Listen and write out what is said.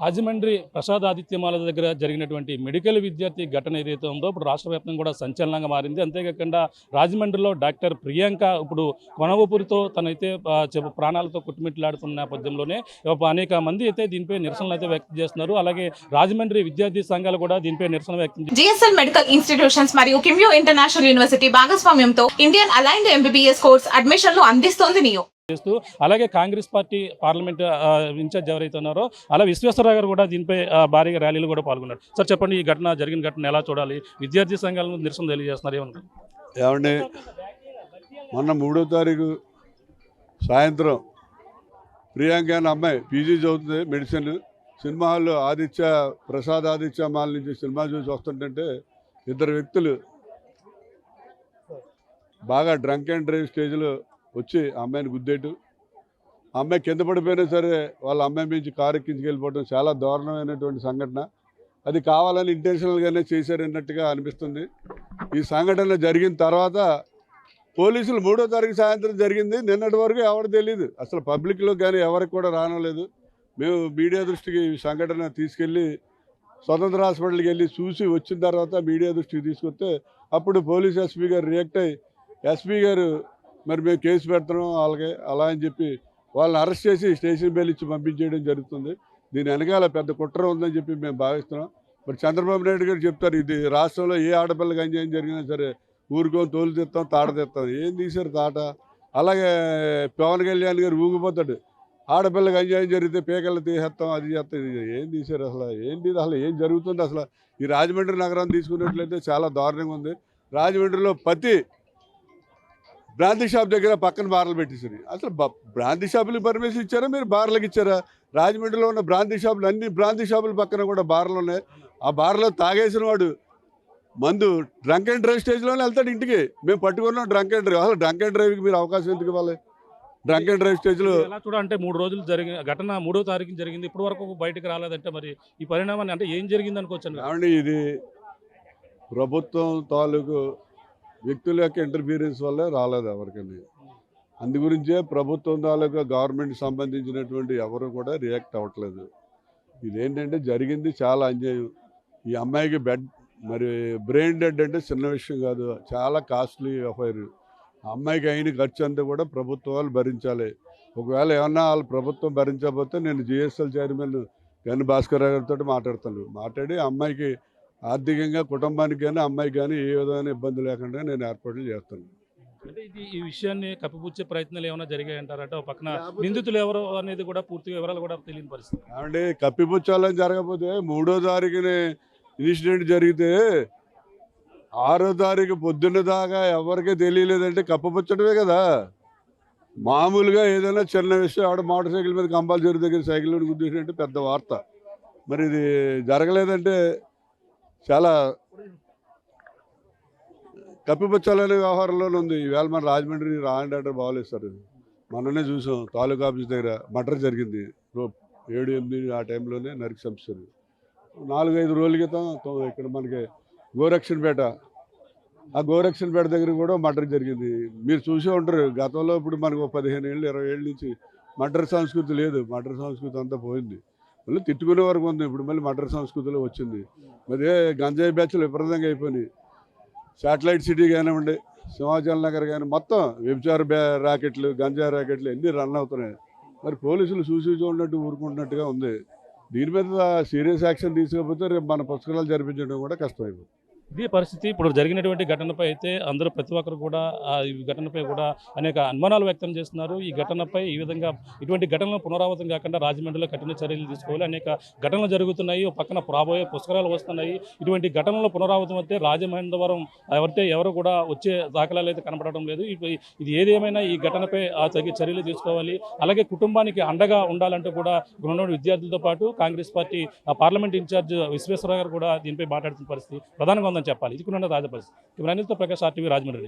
రాజమండ్రి ప్రసాద్ ఆదిత్యమాల దగ్గర జరిగినటువంటి మెడికల్ విద్యార్థి ఘటన ఏదైతే ఉందో ఇప్పుడు రాష్ట్ర వ్యాప్తంగా కూడా సంచలనంగా మారింది. అంతేకాకుండా రాజమండ్రిలో డాక్టర్ ప్రియాంక ఇప్పుడు కొనవపూరితో తనైతే ప్రాణాలతో కొట్టుమిట్లాడుతున్న నేపథ్యంలోనే అనేక మంది అయితే దీనిపై నిరసనలు అయితే వ్యక్తం చేస్తున్నారు. అలాగే రాజమండ్రి విద్యార్థి సంఘాలు కూడా దీనిపై నిరసన వ్యక్తం చేస్తున్నారు. జిఎస్ఎల్ మెడికల్ ఇన్స్టిట్యూషన్స్ మరియు కిమ్యూ ఇంటర్నేషనల్ యూనివర్సిటీ భాగస్వామ్యంతో ఇండియన్ అలైన్డ్ ఎంబీబీఎస్ కోర్స్ అడ్మిషన్లు అందిస్తోంది నియో చేస్తూ అలాగే కాంగ్రెస్ పార్టీ పార్లమెంట్ ఇన్ఛార్జ్ ఎవరైతే ఉన్నారో అలా విశ్వేశ్వరరావు గారు కూడా దీనిపై భారీగా ర్యాలీలు కూడా పాల్గొన్నారు. సార్ చెప్పండి, ఈ జరిగిన ఘటన ఎలా చూడాలి? విద్యార్థి సంఘాలను నిరసన తెలియజేస్తున్నారు ఏమండి? మొన్న 3వ తారీఖు సాయంత్రం ప్రియాంక అనే అమ్మాయి పీజీ చదువుతుంది మెడిసిన్. సినిమా హాల్లో ప్రసాద్ ఆదిత్య మాల్ నుంచి సినిమా చూసి వస్తుంటే ఇద్దరు వ్యక్తులు బాగా డ్రంక్ అండ్ డ్రైవ్ స్టేజ్లో వచ్చి ఆ అమ్మాయిని గుద్దేటు, ఆ అమ్మాయి కింద పడిపోయినా సరే వాళ్ళ అమ్మాయి నుంచి కారు ఎక్కించుకెళ్ళిపోవడం చాలా దారుణమైనటువంటి సంఘటన. అది కావాలని ఇంటెన్షనల్గానే చేశారన్నట్టుగా అనిపిస్తుంది. ఈ సంఘటన జరిగిన తర్వాత పోలీసులు 3వ తారీఖు సాయంత్రం జరిగింది, నిన్నటి వరకు ఎవరు తెలియదు, అసలు పబ్లిక్లో కానీ ఎవరికి కూడా రానలేదు. మేము మీడియా దృష్టికి ఈ సంఘటన తీసుకెళ్ళి స్వతంత్ర హాస్పిటల్కి వెళ్ళి చూసి వచ్చిన తర్వాత మీడియా దృష్టికి తీసుకొస్తే అప్పుడు పోలీస్ ఎస్పీ గారు రియాక్ట్ అయ్యి, ఎస్పీ గారు మరి మేము కేసు పెడుతున్నాం అలాగే అలా అని చెప్పి వాళ్ళని అరెస్ట్ చేసి స్టేషన్ బెయిల్ ఇచ్చి పంపించేయడం జరుగుతుంది. దీని వెనకాల పెద్ద కుట్ర ఉందని చెప్పి మేము భావిస్తున్నాం. మరి చంద్రబాబు నాయుడు గారు చెప్తారు, ఇది రాష్ట్రంలో ఏ ఆడపిల్లకి అన్యాయం జరిగినా సరే ఊరుకొని తోలు తెస్తాం, తాట తెస్తాం. ఏం తీశారు తాట? అలాగే పవన్ కళ్యాణ్ గారు ఊగిపోతాడు, ఆడపిల్లకి అన్యాయం జరిగితే పేకలు తీసేస్తాం, అది చేస్తాం. ఏం తీశారు? అసలు ఏం జరుగుతుంది? అసలు ఈ రాజమండ్రి నగరాన్ని తీసుకున్నట్లయితే చాలా దారుణంగా ఉంది. రాజమండ్రిలో ప్రతి బ్రాందీ షాప్ దగ్గర పక్కన బార్లు పెట్టేసారు. అసలు బ్రాందీ షాపులకు పర్మిషన్ ఇచ్చారా, మీరు బార్లకు ఇచ్చారా? రాజమండ్రిలో ఉన్న బ్రాందీ షాపులు అన్ని బ్రాందీ షాపుల పక్కన కూడా బార్లు ఉన్నాయి. ఆ బార్లో తాగేసిన వాడు మందు డ్రంక్ అండ్ డ్రైవ్ స్టేజ్లోనే వెళ్తాడు ఇంటికి. మేము పట్టుకున్నాం డ్రంక్ అండ్ డ్రైవ్. అసలు డ్రంక్ అండ్ డ్రైవ్కి మీరు అవకాశం ఎందుకు ఇవ్వాలి? డ్రంక్ అండ్ డ్రైవ్ స్టేజ్లో ఎలా చూడాలంటే 3 రోజులు జరిగిన ఘటన 3వ తారీఖు జరిగింది, ఇప్పటి వరకు బయటకు రాలేదంటే మరి ఈ పరిణామాన్ని అంటే ఏం జరిగింది అనుకోవచ్చు? ఏమండి, ఇది ప్రభుత్వం తాలూకు వ్యక్తుల యొక్క ఇంటర్ఫీరెన్స్ వల్లే రాలేదు ఎవరికని. అందు గురించే ప్రభుత్వం తాలూకా గవర్నమెంట్కి సంబంధించినటువంటి ఎవరు కూడా రియాక్ట్ అవ్వట్లేదు. ఇదేంటంటే జరిగింది చాలా అన్యాయం. ఈ అమ్మాయికి బ్రెయిన్ డెడ్ అంటే చిన్న విషయం కాదు, చాలా కాస్ట్లీ అఫైర్. ఆ అమ్మాయికి అయిన ఖర్చు అంతా కూడా ప్రభుత్వాలు భరించాలి. ఒకవేళ ఏమన్నా వాళ్ళు ప్రభుత్వం భరించకపోతే నేను జిఎస్ఎల్ చైర్మన్ ఎన్ భాస్కర్ గారితో మాట్లాడి అమ్మాయికి ఆర్థికంగా కుటుంబానికి కానీ అమ్మాయికి కానీ ఏ విధమైన ఇబ్బంది లేకుండా నేను ఏర్పాట్లు చేస్తాను. అంటే ఈ విషయాన్ని కప్పిపుచ్చే ప్రయత్నాలు ఏమైనా జరిగాయంటారంటే ఒక పక్కన నిందితులు ఎవరు అనేది కూడా పూర్తి వివరాలు కూడా తెలియని పరిస్థితి. అంటే కప్పిపుచ్చాలని జరగకపోతే 3వ తారీఖుని ఇన్సిడెంట్ జరిగితే 6వ తారీఖు పొద్దున్న దాకా ఎవరికీ తెలియలేదంటే కప్పిపుచ్చడమే కదా. మామూలుగా ఏదైనా చిన్న విషయం ఆడ మోటార్ సైకిల్ మీద కంపల్సరీ దగ్గర సైకిల్ గుద్దేసినట్టు పెద్ద వార్త. మరి ఇది జరగలేదంటే చాలా కప్పిపుచ్చాలనే వ్యవహారంలోనే ఉంది. ఈవేళ మన రాజమండ్రి రా అండ్ ఆర్డర్ బాగోలేదు సార్. మొన్ననే చూసాం తాలూకా ఆఫీస్ దగ్గర మర్డర్ జరిగింది. 7-8 ఆ టైంలోనే నరికి చంపారు. 4-5 రోజుల క్రితం ఇక్కడ మనకి గోరక్షన్పేట, ఆ గోరక్షన్పేట దగ్గర కూడా మర్డర్ జరిగింది. మీరు చూసే ఉంటారు. గతంలో ఇప్పుడు మనకు 15 ఏళ్ళు 20 ఏళ్ళ నుంచి మర్డర్ సంస్కృతి లేదు. మర్డర్ సంస్కృతి అంతా పోయింది. మళ్ళీ తిట్టుకునే వరకు ఉంది. ఇప్పుడు మళ్ళీ మర్డర్ సంస్కృతిలో వచ్చింది. మరి గంజాయి బ్యాచ్లు విపరీతంగా అయిపోయినాయి. శాటిలైట్ సిటీ కానివ్వండి, సింహాచల్ నగర్ కానీ మొత్తం వ్యభిచార ర్యాకెట్లు, గంజాయి ర్యాకెట్లు ఎన్ని రన్ అవుతున్నాయి. మరి పోలీసులు చూసి చూడనట్టు ఊరుకుంటున్నట్టుగా ఉంది. దీని మీద సీరియస్ యాక్షన్ తీసుకోకపోతే రేపు మన పుస్తకాలు జరిపించడం కూడా కష్టమైపోతుంది. ఇదే పరిస్థితి ఇప్పుడు జరిగినటువంటి ఘటనపై అయితే అందరూ ప్రతి ఒక్కరు కూడా ఈ ఘటనపై కూడా అనేక అనుమానాలు వ్యక్తం చేస్తున్నారు. ఈ ఘటనపై ఈ విధంగా ఇటువంటి ఘటనలు పునరావృతం కాకుండా రాజమండ్రిలో కఠిన చర్యలు తీసుకోవాలి. అనేక ఘటనలు జరుగుతున్నాయి, పక్కన రాబోయే పుస్తకాలు వస్తున్నాయి. ఇటువంటి ఘటనలు పునరావృతం అయితే రాజమహేంద్రవరం ఎవరు కూడా వచ్చే దాఖలాలు అయితే కనపడడం లేదు. ఇది ఏదేమైనా ఈ ఘటనపై తగిన చర్యలు తీసుకోవాలి. అలాగే కుటుంబానికి అండగా ఉండాలంటూ కూడా ఉన్న విద్యార్థులతో పాటు Congress party parliament incharge Visweswararao గారు కూడా దీనిపై మాట్లాడుతున్న పరిస్థితి ప్రధానంగా ఉందని చెప్పాలి. ఇది కూడా తాజా పరిస్థితి. ప్రకాష్ RTV రాజమండ్రి.